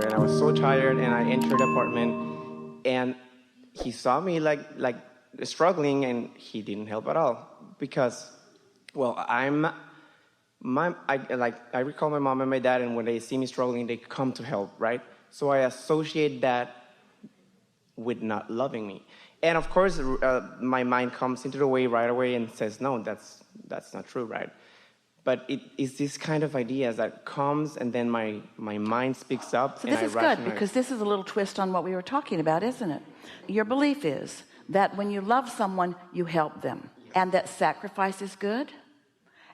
and I was so tired, and I entered the apartment, and he saw me like struggling, and he didn't help at all because, well, I recall my mom and my dad, and when they see me struggling, they come to help, right? So I associate that with not loving me. And of course, my mind comes into the way right away and says, no, that's not true, right? But it is this kind of idea that comes, and then my mind speaks up. So this is good, because this is a little twist on what we were talking about, isn't it? Your belief is that when you love someone, you help them, and that sacrifice is good,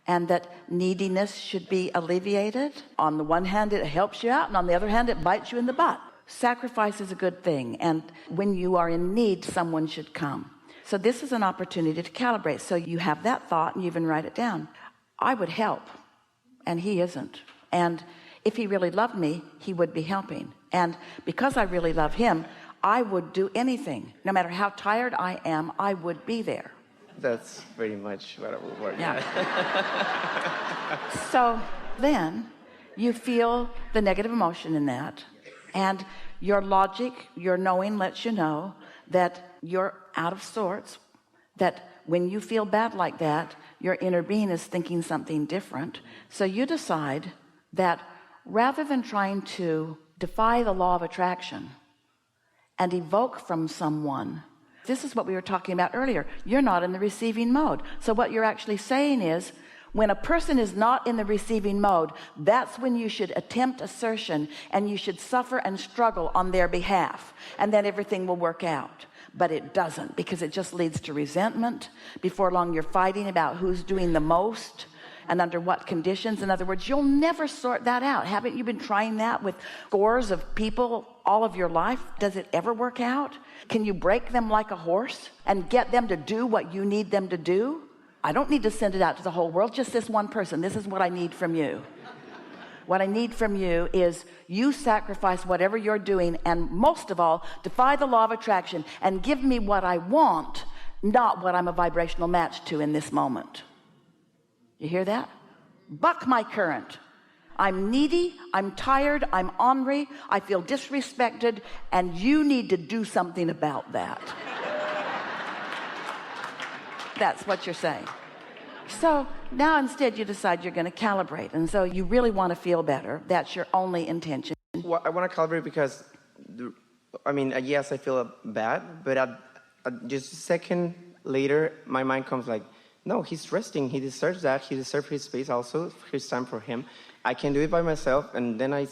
and that neediness should be alleviated. On the one hand, it helps you out, and on the other hand, it bites you in the butt. Sacrifice is a good thing, and when you are in need, someone should come. So this is an opportunity to calibrate. So you have that thought, and you even write it down. I would help, and he isn't. And if he really loved me, he would be helping. And because I really love him, I would do anything. No matter how tired I am, I would be there. That's very much what it would work. Yeah. So then you feel the negative emotion in that, and your logic, your knowing lets you know that you're out of sorts, that when you feel bad like that, your inner being is thinking something different. So you decide that rather than trying to defy the law of attraction and evoke from someone, this is what we were talking about earlier, you're not in the receiving mode. So what you're actually saying is, when a person is not in the receiving mode, that's when you should attempt assertion, and you should suffer and struggle on their behalf, and then everything will work out. But it doesn't, because it just leads to resentment. Before long, you're fighting about who's doing the most and under what conditions. In other words, you'll never sort that out. Haven't you been trying that with scores of people all of your life? Does it ever work out? Can you break them like a horse and get them to do what you need them to do? I don't need to send it out to the whole world, just this one person. This is what I need from you. What I need from you is you sacrifice whatever you're doing, and most of all, defy the law of attraction and give me what I want, not what I'm a vibrational match to in this moment. You hear that? Buck my current. I'm needy, I'm tired, I'm ornery, I feel disrespected, and you need to do something about that. That's what you're saying. So now instead you decide you're going to calibrate, and so you really want to feel better. That's your only intention. Well, I want to calibrate because, yes, I feel bad, but just a second later, my mind comes like, no, he's resting. He deserves that. He deserves his space also. It's time for him. I can do it by myself, and then I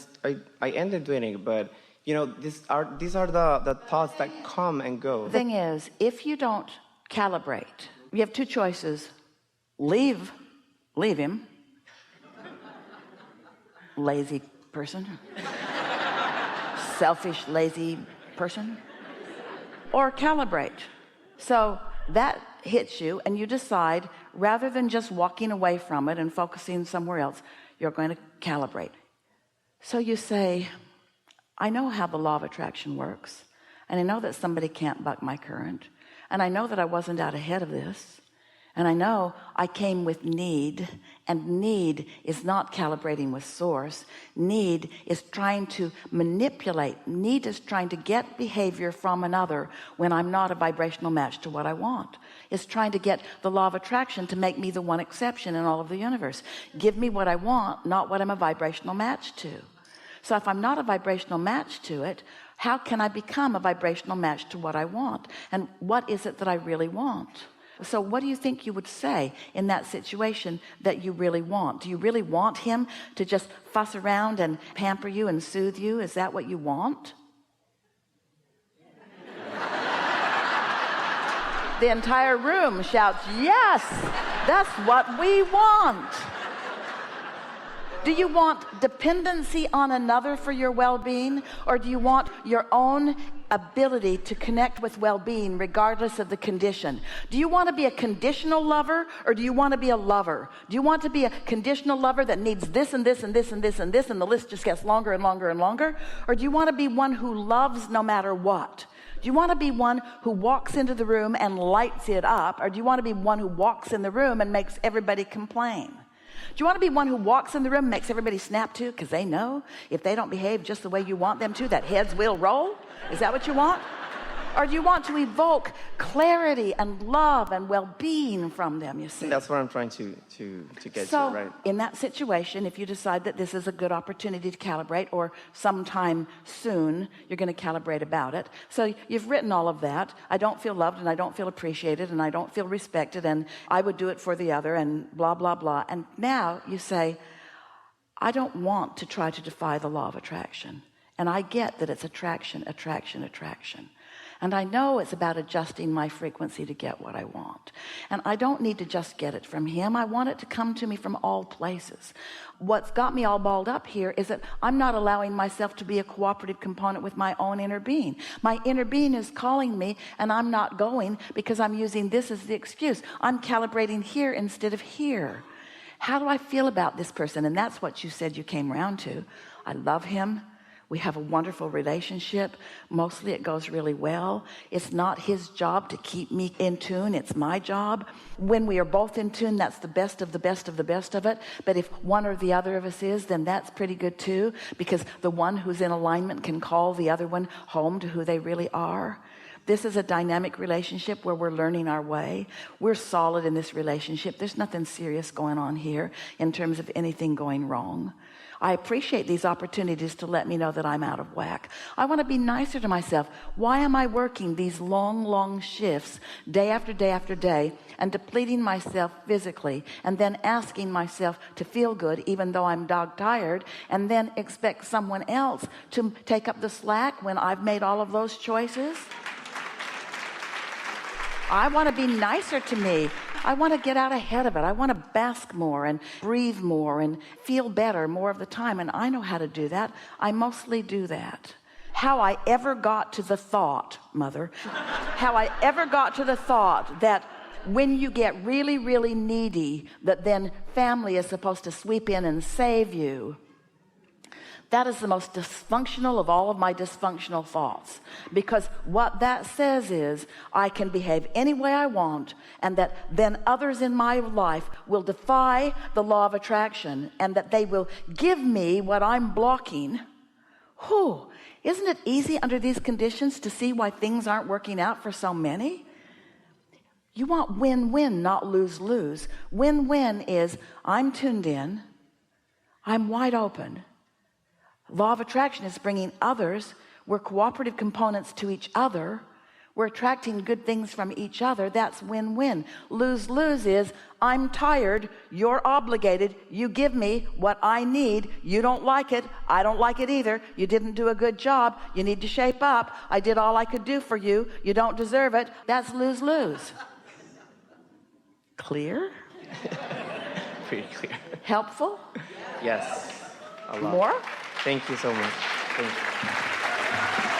end up doing it. But these are the thoughts that come and go. The thing is, if you don't calibrate, you have two choices. Leave him, lazy person, selfish, lazy person, or calibrate. So that hits you, and you decide, rather than just walking away from it and focusing somewhere else, you're going to calibrate. So you say, I know how the law of attraction works, and I know that somebody can't buck my current, and I know that I wasn't out ahead of this, and I know I came with need, and need is not calibrating with source. Need is trying to manipulate. Need is trying to get behavior from another when I'm not a vibrational match to what I want. It's trying to get the law of attraction to make me the one exception in all of the universe. Give me what I want, not what I'm a vibrational match to. So if I'm not a vibrational match to it, how can I become a vibrational match to what I want? And what is it that I really want? So what do you think you would say in that situation that you really want? Do you really want him to just fuss around and pamper you and soothe you? Is that what you want? The entire room shouts, yes, that's what we want. Do you want dependency on another for your well-being, or do you want your own ability to connect with well-being regardless of the condition? Do you want to be a conditional lover, or do you want to be a lover? Do you want to be a conditional lover that needs this and this and this and this and this, and the list just gets longer and longer and longer? Or do you want to be one who loves no matter what? Do you want to be one who walks into the room and lights it up, or do you want to be one who walks in the room and makes everybody complain? Do you want to be one who walks in the room, makes everybody snap to because they know if they don't behave just the way you want them to, that heads will roll? Is that what you want? Or do you want to evoke clarity and love and well-being from them, you see? That's what I'm trying to get So, to, right? in that situation, if you decide that this is a good opportunity to calibrate, or sometime soon you're going to calibrate about it. So you've written all of that. I don't feel loved, and I don't feel appreciated, and I don't feel respected, and I would do it for the other, and blah, blah, blah. And now you say, I don't want to try to defy the law of attraction. And I get that it's attraction, attraction, attraction. And I know it's about adjusting my frequency to get what I want. And I don't need to just get it from him. I want it to come to me from all places. What's got me all balled up here is that I'm not allowing myself to be a cooperative component with my own inner being. My inner being is calling me, and I'm not going because I'm using this as the excuse. I'm calibrating here instead of here. How do I feel about this person? And that's what you said you came around to. I love him. We have a wonderful relationship. Mostly it goes really well. It's not his job to keep me in tune. It's my job. When we are both in tune, that's the best of the best of the best of it. But if one or the other of us is, then that's pretty good too, because the one who's in alignment can call the other one home to who they really are. This is a dynamic relationship where we're learning our way. We're solid in this relationship. There's nothing serious going on here in terms of anything going wrong. I appreciate these opportunities to let me know that I'm out of whack. I want to be nicer to myself. Why am I working these long, long shifts day after day after day and depleting myself physically, and then asking myself to feel good even though I'm dog tired, and then expect someone else to take up the slack when I've made all of those choices? I want to be nicer to me. I want to get out ahead of it. I want to bask more and breathe more and feel better more of the time. And I know how to do that. I mostly do that. How I ever got to the thought, Mother, how I ever got to the thought that when you get really, really needy, that then family is supposed to sweep in and save you. That is the most dysfunctional of all of my dysfunctional thoughts, because what that says is I can behave any way I want, and that then others in my life will defy the law of attraction, and that they will give me what I'm blocking. Whew, isn't it easy under these conditions to see why things aren't working out for so many? You want win-win, not lose-lose. Win-win is I'm tuned in, I'm wide open. Law of attraction is bringing others. We're cooperative components to each other. We're attracting good things from each other. That's win-win. Lose-lose is I'm tired, you're obligated, you give me what I need, you don't like it, I don't like it either, you didn't do a good job, you need to shape up, I did all I could do for you, you don't deserve it. That's lose-lose. Clear? Pretty clear. Helpful? Yes. A lot. More? Thank you so much. Thank you.